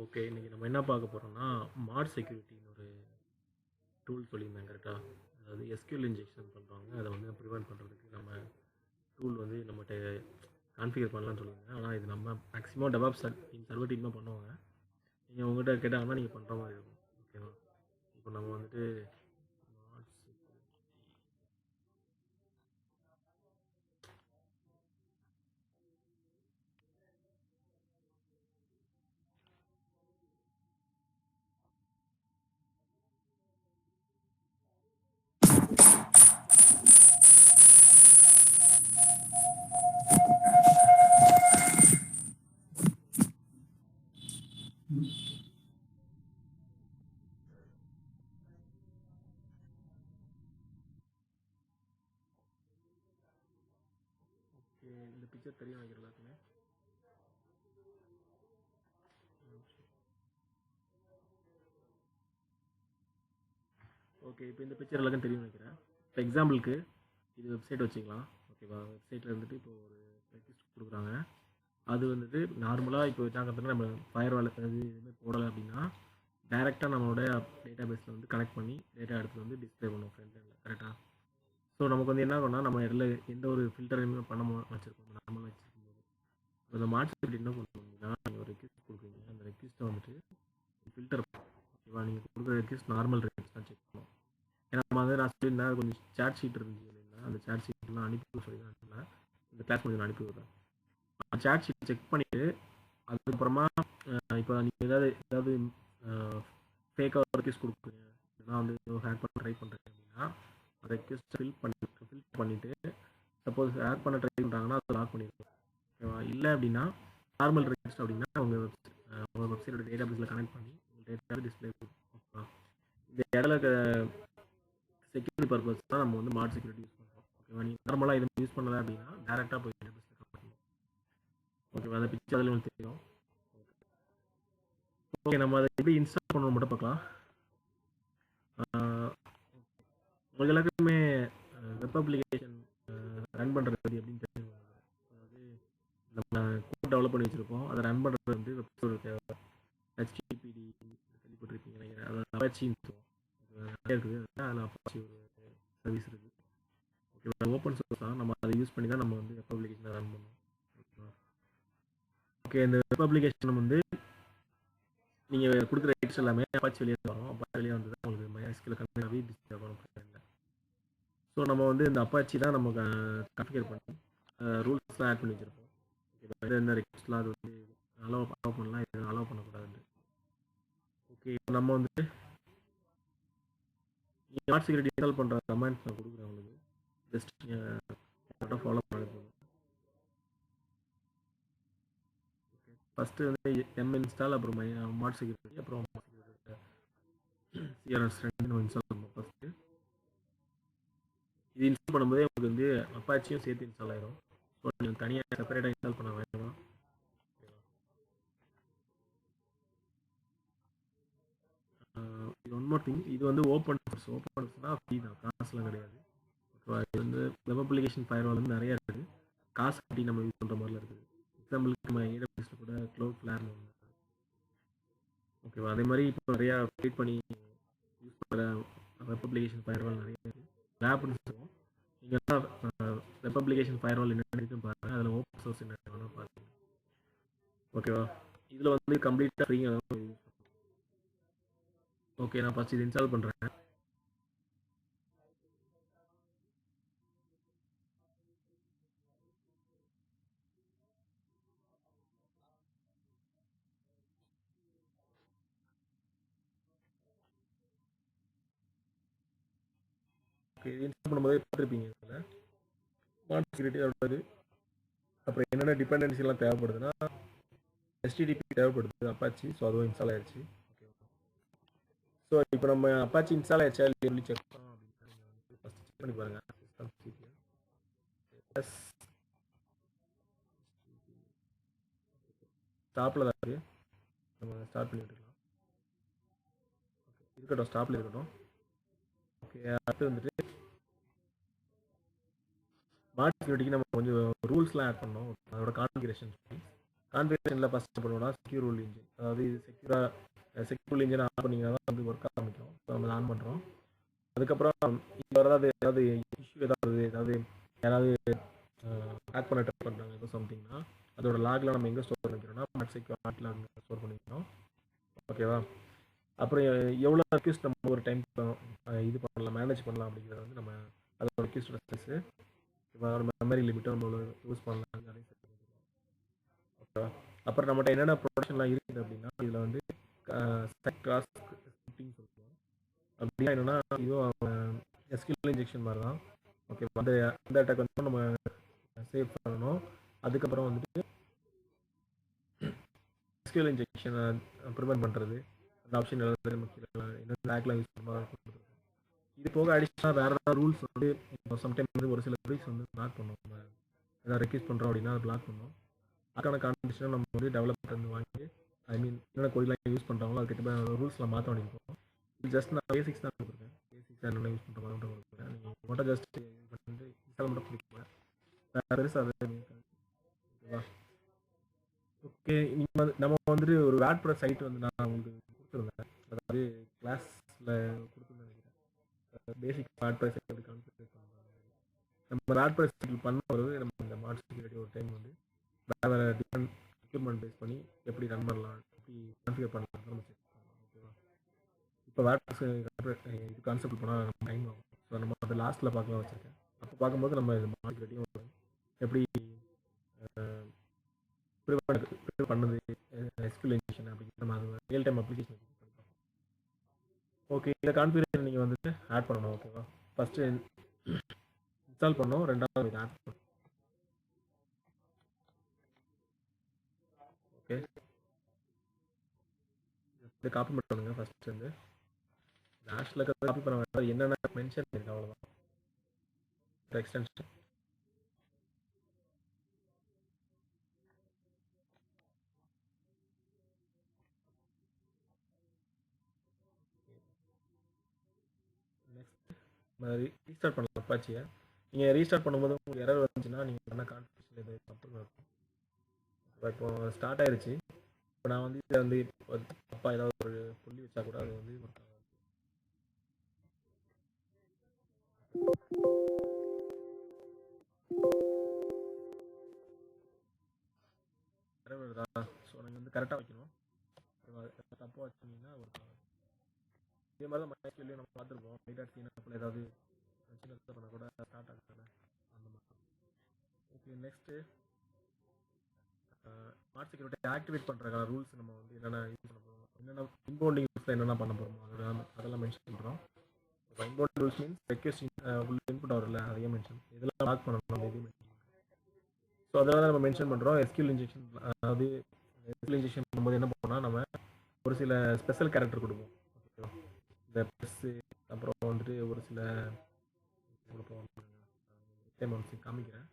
Okay. இன்னைக்கு நம்ம என்ன பார்க்க போறோம்னா, மாட் செக்யூரிட்டின்னு ஒரு டூல் சொல்லியிருந்தேன் கரெக்ட்டா? அதாவது எஸ்கியூஎல் இன்ஜெக்ஷன் பண்றாங்க. அத வந்து பிரிவென்ட் பண்றதுக்கு நம்ம டூல் வந்து நம்மட்ட கான்ஃபிகர் பண்ணலாம்னு சொல்லியிருந்தேன். ஆனா இது நம்ம maximum DevOps team, server team தான் பண்ணுவாங்க. நீங்க உங்ககிட்ட கேட்டாங்கன்னா நீங்க பண்ற மாரி இருக்கும். ஓகேவா? இப்போ நம்ம வந்துட்டு மாட் செக்யூரிட்டி ஓகே. இந்த பிக்சர் தெரியும் நினைக்கிறேன் எல்லாருக்குமே. ஓகே. இப்போ இந்த பிக்சர் எல்லாருக்கும் தெரியும்னு நினைக்கிறேன். இப்போ எக்ஸாம்பிளுக்கு இது வெப்சைட் வச்சுக்கலாம். ஓகேவா? வெப்சைட்ல இருந்துட்டு இப்போ ஒரு ரெக்வெஸ்ட் குடுக்குறாங்க. அது வந்துட்டு நார்மலா இப்போ எக்ஸாம்பிளுக்கு நம்ம ஃபயர்வால் எதுவுமே போடலை அப்படின்னா டைரெக்டாக நம்மளோட டேட்டா பேஸில் வந்து கனெக்ட் பண்ணி டேட்டா எடுத்து வந்து டிஸ்பிளே பண்ணுவோம் ஃப்ரண்ட் எண்டில் கரெக்டாக. ஸோ நமக்கு வந்து என்ன ஆகும்னா நம்ம இடத்துல எந்த ஒரு ஃபில்டரையுமே பண்ண வச்சிருக்கோம் நார்மலாக வச்சிருக்கும் போது அந்த மார்க்ஸ் என்ன பண்ணுவோம் அப்படின்னா நீங்கள் ஒரு ரெக்வெஸ்ட் கொடுக்குறீங்க, அந்த ரெக்வெஸ்ட்டை வந்துட்டு ஃபில்டர் ஓகேவா. நீங்கள் கொடுக்குற ரெக்வெஸ்ட் நார்மல் ரெக்வெஸ்ட் தான் செக் பண்ணுவோம். ஏன்னா நம்ம வந்து நான் சொல்லியிருந்தேன் கொஞ்சம் சேட் ஷீட் இருந்துச்சு இல்லைங்களா, அந்த சேட் ஷீட்லாம் அனுப்பி சொல்லி தான் இந்த கிளாஸ் கொஞ்சம் அனுப்பி விடுறேன். சேட் ஷீட் செக் பண்ணிவிட்டு அதுக்கப்புறமா இப்போ நீங்கள் ஏதாவது ஃபேக்காக ரெக்வெஸ்ட் கொடுக்குறீங்க, இல்லைனா வந்து ஹேக் பண்ண ட்ரை பண்ணுறீங்க அப்படின்னா ரெக்வெஸ்ட் ஃபில் பண்ணிவிட்டு சப்போஸ் ஹேக் பண்ண ட்ரை பண்ணுறாங்கன்னா அதை லாக் பண்ணிடுவோம். ஓகேவா? இல்லை அப்படின்னா நார்மல் ரெக்வெஸ்ட் அப்படின்னா உங்கள் வெப்சைட்டோட டேட்டா பேஸில் கனெக்ட் பண்ணி உங்கள் டேட்டா டிஸ்பிளே ஓகேவா. இந்த இடத்துல செக்யூரிட்டி பர்பஸ் தான் நம்ம வந்து மாட் செக்யூரிட்டி யூஸ் பண்ணுறோம். ஓகேவா? நீங்கள் நார்மலாக எதுவும் யூஸ் பண்ணலை அப்படின்னா டேரெக்டாக போய் டேட்டா பேஸில் கனெக்ட் பண்ணுவோம். ஓகேவா? அந்த பிக்சர் அதில் உங்களுக்கு தெரியும். ஓகே. நம்ம அதை எப்படி இன்ஸ்டால் பண்ணணும் மட்டும் பார்க்கலாம். உங்களுக்கு எல்லாருக்குமே வெப் அப்ளிகேஷன் ரன் பண்ணுறது எப்படின்னு தெரியும். அதாவது நம்ம கோட் டெவலப் பண்ணி வச்சுருப்போம், அதை ரன் பண்ணுறது வந்து வெப்சைட் தேவை. ஹெச்டிடிபிடி கேள்விப்பட்டிருப்பீங்க நினைக்கிறேன். அதில் அப்பாச்சின்னு சொல்லுவோம், நிறைய இருக்குது. அதில் அப்பாச்சி ஒரு சர்வீஸ் இருக்குது. ஓகே. ஓப்பன் சோர்ஸ் தான், நம்ம அதை யூஸ் பண்ணி தான் நம்ம வந்து வெப் அப்ளிகேஷனை ரன் பண்ணுவோம். ஓகே. இந்த வெப் அப்ளிகேஷன் வந்து நீங்கள் கொடுக்குற ரைட்ஸ் எல்லாமே அப்பாச்சி வெளியே வரும். அப்பாச்சி வெளியே வந்து தான் உங்களுக்கு MySQL கனெக்ட் ஆகி டிஸ்பிளே ஆகும். ஸோ நம்ம வந்து இந்த அப்பாச்சி தான் நம்ம கான்ஃபிகர் பண்ணி ரூல்ஸ்லாம் ஆட் பண்ணி வச்சுருப்போம். ஓகே. என்ன ரெக்வெஸ்ட்லாம் அது வந்து அலோவ் பண்ணலாம், இது அலோவ் பண்ணக்கூடாதுன்னு. ஓகே. இப்போ நம்ம வந்துட்டு நீங்கள் மாட் செக்யூரிட்டி இன்ஸ்டால் பண்ணுற கமெண்ட்ஸ் நான் கொடுக்குறேன் உங்களுக்கு. ஜஸ்ட் நீங்கள் ஃபாலோ பண்ண போதும். ஓகே. ஃபஸ்ட்டு வந்து இன்ஸ்டால், அப்புறம் மாட் செக்யூரிட்டி, அப்புறம் CRS 2 நம்ம இன்ஸ்டால் பண்ணணும் ஃபஸ்ட்டு. இது இன்ஸ்டால் பண்ணும்போதே உங்களுக்கு வந்து அப்பாச்சியும் சேர்த்து இன்ஸ்டால் ஆயிரும். ஸோ நீங்கள் தனியாக செப்பரேட்டாக இன்ஸ்டால் பண்ண வேண்டாம். இது ஒன் மோர் திங், இது வந்து ஓப்பன் சோர்ஸ்னால் ஃப்ரீ தான், காசுலாம் கிடையாது. ஓகேவா? இது வந்து வெப் அப்ளிகேஷன் ஃபயர்வால் வந்து நிறைய இருக்குது, காசு கட்டி நம்ம யூஸ் பண்ணுற மாதிரிலாம் இருக்குது. எக்ஸாம்பிளுக்கு நம்ம AWSல கூட க்ளவுட் ஃப்ளேர்னு ஒன்று. ஓகேவா? அதே மாதிரி இப்போ நிறையா க்ரியேட் பண்ணி யூஸ் பண்ணுற வெப் அப்ளிகேஷன் ஃபயர்வால் நிறைய இருக்குது. லேப்னு சொல்லுவோம். நீங்கள் வெப் அப்ளிகேஷன் ஃபயர்வால் என்ன இருக்குன்னு பாருங்கள், அதில் ஓப்பன் சோர்ஸ் என்ன வேணும் பாருங்கள். ஓகேவா? இதில் வந்து கம்ப்ளீட்டாக ஃப்ரீயாக யூஸ் பண்ணுவோம். ஓகே. நான் ஃபஸ்ட் இது இன்ஸ்டால் பண்ணுறேன். ஓகே. இது இன்ஸ்டால் பண்ணும்போதே பார்த்துருப்பீங்க. இதில் ஸ்மார்ட் செக்யூரிட்டி அப்படின்றது, அப்புறம் என்னென்ன டிபெண்டன்சிலாம் தேவைப்படுதுன்னா HTTP தேவைப்படுது அப்பாச்சி. ஸோ அதுவும் இன்ஸ்டால் ஆயிடுச்சு. ஓகே. ஸோ இப்போ நம்ம அப்பாச்சி இன்ஸ்டால் ஆயிடுச்சா இல்லை எப்படி செக் பண்ணலாம் அப்படின்னு நீங்கள் வந்து ஃபஸ்ட் செக் பண்ணி பாருங்கள். ப்ளஸ் ஸ்டாப்பில் தான் இருக்குது, நம்ம ஸ்டார்ட் பண்ணி விட்டுக்கலாம். ஓகே. இருக்கட்டும், ஸ்டாப்பில் இருக்கட்டும். ஓகே. அடுத்து வந்துட்டு ஸ்மார்ட் செக்யூரிட்டிக்கு நம்ம கொஞ்சம் ரூல்ஸ்லாம் ஆட் பண்ணோம். அதோட கான்ஃபிகரேஷன் கான்ஃபிகரேஷனில் ஃபஸ்ட் பண்ணுவோம்னா செக்யூர் ரூல் இன்ஜின், அதாவது செக்யூர் இன்ஜின் ஆன் பண்ணிங்கன்னா தான் வந்து ஒர்க் ஆரம்பிக்கும். ஸோ நம்ம ஆன் பண்ணுறோம். அதுக்கப்புறம் இப்போ ஏதாவது இஷ்யூ ஏதாவது யாராவது ஹேக் பண்ண ட்ரை பண்ணுறாங்க ஏதோ சம்திங்னா அதோட லாகில் நம்ம எங்கே ஸ்டோர் பண்ணிக்கிறோம்னா MySQL லாகில் ஸ்டோர் பண்ணிக்கிறோம். ஓகேவா? அப்புறம் எவ்வளோ ரெக்யூஸ்ட் நம்ம ஒரு டைம் இது பண்ணலாம், மேனேஜ் பண்ணலாம் அப்படிங்கிறத வந்து நம்ம அதோட ரெக்யூஸ்ட் ரெஸ்ட்ரிக்ஸு, மெமரி லிமிட்டை நம்ம யூஸ் பண்ணலாம். ஓகேவா? அப்புறம் நம்மகிட்ட என்னென்ன ப்ரொடக்ஷன்லாம் இருக்குது அப்படின்னா இதில் வந்து கிராஸ் ஸ்கிரிப்டிங் சொல்லுவோம். அப்படின்னா என்னென்னா இதுவும் SQL இன்ஜெக்ஷன் மாதிரி தான். ஓகே, அந்த அட்டாக் வந்து நம்ம சேவ் பண்ணணும். அதுக்கப்புறம் வந்துட்டு SQL இன்ஜெக்ஷனை ப்ரிவென்ட் பண்ணுறது, அந்த ஆப்ஷன் என்ன லேக்லாம் யூஸ் பண்ணுறது. இது போக அடிஷனலாக வேறு ஏதாவது ரூல்ஸ் வந்து இப்போ சம்டைம் வந்து ஒரு சில ரூல்ஸ் வந்து பிளாக் பண்ணுவோம். நம்ம எதாவது ரெக்யூஸ் பண்ணுறோம் அப்படின்னா அதை பிளாக் பண்ணோம். அதுக்கான கான்டிஷனை நம்ம வந்து டெவலப்பர் வந்து வாங்கி என்னென்ன கோயிலாம் யூஸ் பண்ணுறாங்களோ அதுக்கிட்ட ரூல்ஸ்லாம் மாற்ற வேண்டியிருக்கும். இது ஜஸ்ட் நான் பேசிக்ஸ் தான் கொடுத்துருக்கேன். பேசிக்ஸ் என்னென்ன யூஸ் பண்ணுற மாதிரி கொடுத்துருக்கேன். நீங்கள் மட்டும் ஜஸ்ட் பண்ணிட்டு இன்ஸ்டால் மட்டும் பண்ணிக்கோங்க. வேறு பெருசாக அது ஓகேவா? ஓகே, நம்ம வந்துட்டு ஒரு வேர்ட்பிரஸ் சைட் வந்து நான் உங்களுக்கு கொடுத்துருந்தேன். அதாவது கிளாஸில் கொடுத்துருந்தேன் நினைக்கிறேன். பேசிக் வேர்ட்பிரஸ் எப்படி கான்ஃபிகர் பண்ணுறாங்க. நம்ம வேர்ட்பிரஸ் பண்ணும்போது நம்ம இந்த MySQL ஒரு டைம் வந்து வேறு டிஃப்ரெண்ட் எக்யூப்மெண்ட் பேஸ் பண்ணி எப்படி ரன் பண்ணலாம், எப்படி கான்ஃபிகர் பண்ணலாம் நம்ம செக் பண்ணலாம். ஓகேவா? இப்போ வேர்ட்பிரஸ் இது கான்செப்ட் போனால் நம்ம டைம் ஆகும். ஸோ நம்ம அதை லாஸ்ட்டில் பார்க்கலாம் வச்சுருக்கேன். அப்போ பார்க்கும்போது நம்ம இது MySQL எப்படி ப்ரிவென்ட் பண்ணுது SQL இன்ஜெக்ஷன் அப்படிங்கிற மாதிரி ரியல் டைம் அப்ளிகேஷன். ஓகே, இந்த கான்ஃபிகரேஷன் நீங்கள் வந்துட்டு ஆட் பண்ணணும். ஓகேவா? ஃபஸ்ட்டு இன்ஸ்டால் பண்ணணும், ரெண்டாவது இது ஆட் பண்ணணும். ஓகே, இதை காப்பி பண்ணுங்க. ஃபஸ்ட்டு வந்து நேஷனல் காப்பி பண்ண வேண்டாம், என்னென்ன மென்ஷன் இருக்கு அவ்வளோதான். எக்ஸ்டென்ஷன் நெக்ஸ்ட் ரீஸ்டார்ட் பண்ணலாம் அப்பாச்சியை. நீங்கள் ரீஸ்டார்ட் பண்ணும்போது உங்களுக்கு எரர் வந்துச்சுன்னா நீங்கள் பண்ண கான்ஃபிகரேஷன் இது தப்பு இருக்கும். இப்போ ஸ்டார்ட் ஆயிடுச்சு. இப்போ நான் வந்து இதை வந்து அப்பா ஏதாவது ஒரு புள்ளி வச்சா கூட அது வந்து ஒர்க் ஆகாது. வருதா? ஸோ நீங்கள் வந்து கரெக்டாக வைக்கணும். தப்பாக வச்சிங்கன்னா ஒர்க் ஆகாது. இதே மாதிரி தான் MySQL நம்ம பார்த்துருப்போம். மைடாட் ஏதாவது சின்ன பண்ண கூட ஸ்டார்ட் ஆகுது அந்த மாதிரி. ஓகே, நெக்ஸ்ட்டு MySQL ஆக்டிவேட் பண்ணுறதுக்கான ரூல்ஸ் நம்ம வந்து என்னென்ன யூஸ் பண்ண போகிறோம், என்னென்ன இன்பவுண்டிங் யூஸில் என்னென்ன பண்ண போகிறோமோ அதெல்லாம் மென்ஷன் பண்ணுறோம். இப்போ இன்பவுண்ட் ரூல்ஸ் மீன்ஸ் ரெக்வெஸ்ட் உள்ள இன்புட் வரல அதையும் மென்ஷன், இதெல்லாம் லாக் பண்ணணும் நம்ம இதையும் மென்ஷன் பண்ணுறோம். ஸோ அதெல்லாம் நம்ம மென்ஷன் பண்ணுறோம். SQL இன்ஜெக்ஷன், அதாவது SQL இன்ஜெக்ஷன் பண்ணும்போது என்ன பண்ணோம்னா நம்ம ஒரு சில ஸ்பெஷல் கேரக்டர் கொடுப்போம். இந்த ப்ளஸ்ஸு அப்புறம் வந்துட்டு ஒரு சில கொடுப்போம். டைம் வந்து காமிக்கிறேன்.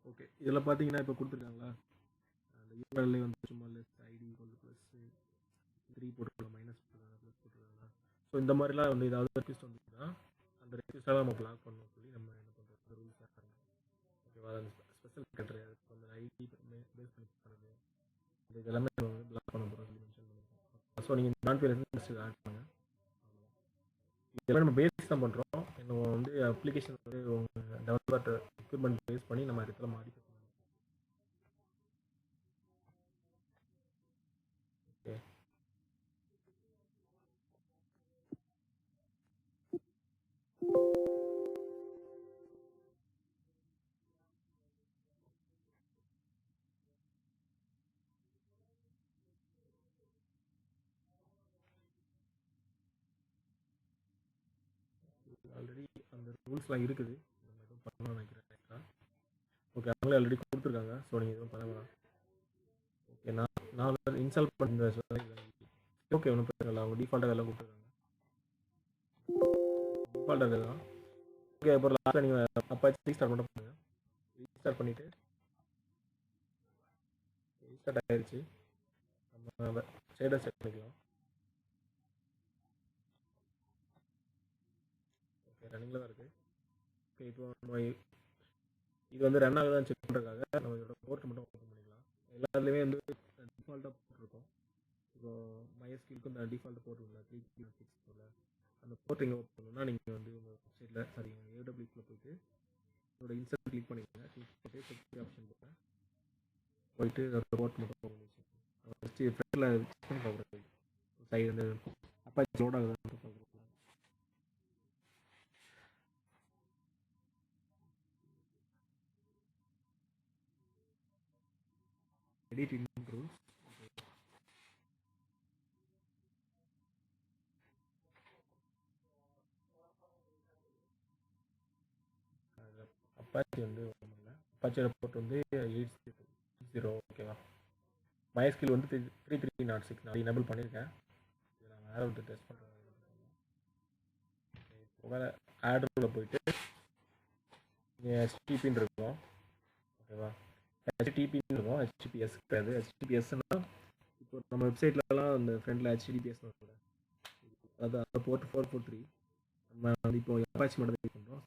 ஓகே, இதில் பார்த்தீங்கன்னா இப்போ கொடுத்துருக்காங்களா அந்த யூஆர்எல்லே வந்து சும்மா லெஸ் ஐடி +3 போட்டுருக்கலாம், மைனஸ் போட்டுருக்காங்க, ப்ளஸ் போட்டுருக்காங்களா. ஸோ இந்த மாதிரிலாம் வந்து ஏதாவது ரெக்வெஸ்ட் வந்துச்சுன்னா அந்த ரெக்வெஸ்ட்டாக நம்ம பிளாக் பண்ணணும் சொல்லி நம்ம என்ன பண்ணுறோம் ரூல்ஸ் ஆடுறோம். ஓகேவா? அந்த ஸ்பெஷல் கேட்டரி அந்த ஐடி பேஸ் பண்ணி பண்ணுறது இது எல்லாமே நம்ம வந்து பிளாக் பண்ண போகிறோம் சொல்லி மென்ஷன் பண்ணியிருக்கோம். ஸோ நீங்கள் கான்ஃபிகரேஷன் ஆட் பண்ணுங்கள். இதெல்லாம் நம்ம பேசிக் தான் பண்ணுறோம். நம்ம வந்து அப்ளிகேஷன் வந்து உங்கள் டெவலப்பர் எக்யூப்மெண்ட் பேஸ் பண்ணி நம்ம இடத்துல மாடிஃபை பண்ணணும். ஓகே. ஆல்ரெடி அந்த ரூல்ஸ்லாம் இருக்குது. நம்ம எதுவும் பண்ணணும்னு நினைக்கிறேன். ஓகே, அவங்களே ஆல்ரெடி கொடுத்துருக்காங்க. ஸோ நீங்கள் எதுவும் பண்ண வேணாம். ஓகே, நான் இன்ஸ்டால் பண்ணுற ஓகே, ஒன்றும் பிரச்சனை இல்லை. அவங்க டிஃபால்ட்டாக எல்லாம் கொடுத்துருக்காங்க. டிஃபால்ட்டாக தான். ஓகே, அப்புறம் லாஸ்ட்டில் நீங்கள் அப்பாச்சி ரீஸ்டார்ட் மட்டும் பண்ணுங்கள். ரீஸ்டார்ட் பண்ணிவிட்டு ரீஸ்டார்ட் ஆகிடுச்சு. நம்ம ஷேடர் செட் பண்ணிக்கலாம். ஓகே, ரன்னிங்கில் தான் இருக்குது. ஓகே, இப்போ நம்ம இது வந்து ரன் ஆகுதான்னு செக் பண்ணுறதுக்காக நம்ம இதோட போர்ட் மட்டும் ஓப்பன் பண்ணிக்கலாம். எல்லாத்துலேயுமே வந்து டிஃபால்ட்டாக போட்டிருக்கோம். இப்போ MySQLக்கு இந்த டிஃபால்ட் போர்ட் இல்லை 3.6 அந்த போர்ட் இங்கே ஓப்பன் பண்ணணும்னா நீங்கள் வந்து உங்கள் வெப்சைட்டில் சாரி AWSல போயிட்டு இதோட இன்சர்ட் கிளிக் பண்ணிக்கோங்க. கிளிக் பண்ணிட்டு செக்யூரிட்டி ஆப்ஷன் போயிட்டு அதோட போர்ட் மட்டும் ஓப்பன் பண்ணி வச்சு ஃப்ரண்ட்டில் செக் பண்ணி பார்க்குறது. சைடு வந்து அப்பாச்சி லோட் ஆகுதுன்னு பார்க்குறது. எடிட்டிங் ரூல்ஸ் அப்பாச்சி வந்து ஒன்றும் இல்லை. அப்பாச்சியோட போர்ட் வந்து 8.0. ஓகேவா. MySQL வந்து 3.3.06 நான் எனேபிள் பண்ணியிருக்கேன். இதை நான் வேறு ஒரு டெஸ்ட் பண்ணுறேன். வேறு ஆட்ரூவில் போயிட்டு இங்கே HTTPன்னு இருக்கும். ஓகேவா. HTTPன்னு இருக்கும். HTTPS கிடையாது. HTTPSன்னா இப்போ நம்ம வெப்சைட்லலாம் அந்த ஃப்ரண்டில் HTTPS அது அந்த போர்ட் 443. நம்ம வந்து இப்போ அப்பாச்சி மட்டும் தான் யூஸ் பண்ணுறோம்.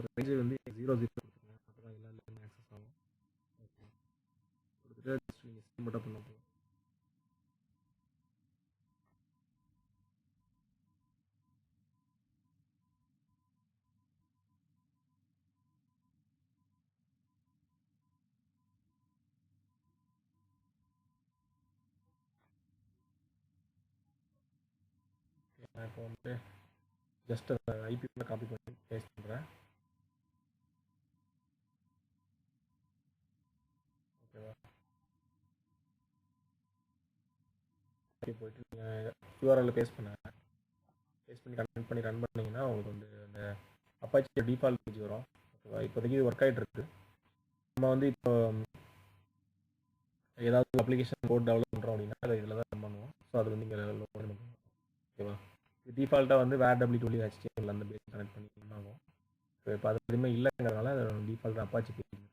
ரேஞ்சு வந்து 0.0 கொடுத்துருங்க. அப்போ தான் எல்லாருமே ஆக்சஸ் ஆகும். ஓகே, கொடுத்துட்டு நீங்கள் செட் மட்டும் பண்ண போதும். நான் இப்போ வந்து ஜஸ்ட் அந்த ஐபி காப்பி பண்ணி பேஸ்ட் பண்ணுறேன். ஓகேவா. போயிட்டு நீங்கள் URL பேஸ்ட் பண்ணி ரன் பண்ணிங்கன்னா உங்களுக்கு வந்து அந்த அப்பாச்சி டிஃபால்ட் பேஜ் வரும். ஓகேவா. இப்போதைக்கு இது ஒர்க் ஆகிட்டு இருக்கு. நம்ம வந்து இப்போ ஏதாவது அப்ளிகேஷன் கோட் டெவலப் பண்ணுறோம் அப்படின்னா அதை இதில் தான் ரன் பண்ணுவோம். ஸோ அது வந்து இங்கே லோட் பண்ணுவோம். ஓகேவா. டிஃபால்ட்டாக வந்து வேர் HTML அந்த பேஸ் கனெக்ட் பண்ணி ஆகும். ஸோ இப்போ அது எதுவுமே இல்லைங்கிறதுனால டிஃபால்ட் அப்பாச்சி பேஜ்.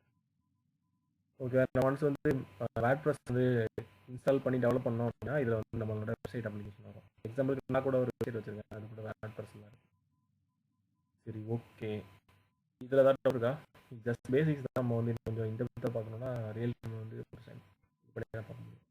ஓகே, நான் ஒன்ஸ் வந்து வேர்ட்ப்ரெஸ் வந்து இன்ஸ்டால் பண்ணி டெவலப் பண்ணோம் அப்படின்னா இதில் வந்து நம்மளோட வெப்சைட் அப்ளிகேஷன் வரும். எக்ஸாம்பிளுக்கு நான் கூட ஒரு வெப்சைட் வச்சுருக்கேன். அது கூட வேர்ட்ப்ரெஸ் தான். சரி, ஓகே. இதில் தான் டவுட் இருக்கா? ஜஸ்ட் பேசிக்ஸ் தான். நம்ம வந்து கொஞ்சம் இந்த பார்க்கணும்னா ரியல் டைம் வந்து இது பண்ணி தான் பார்க்க முடியும்.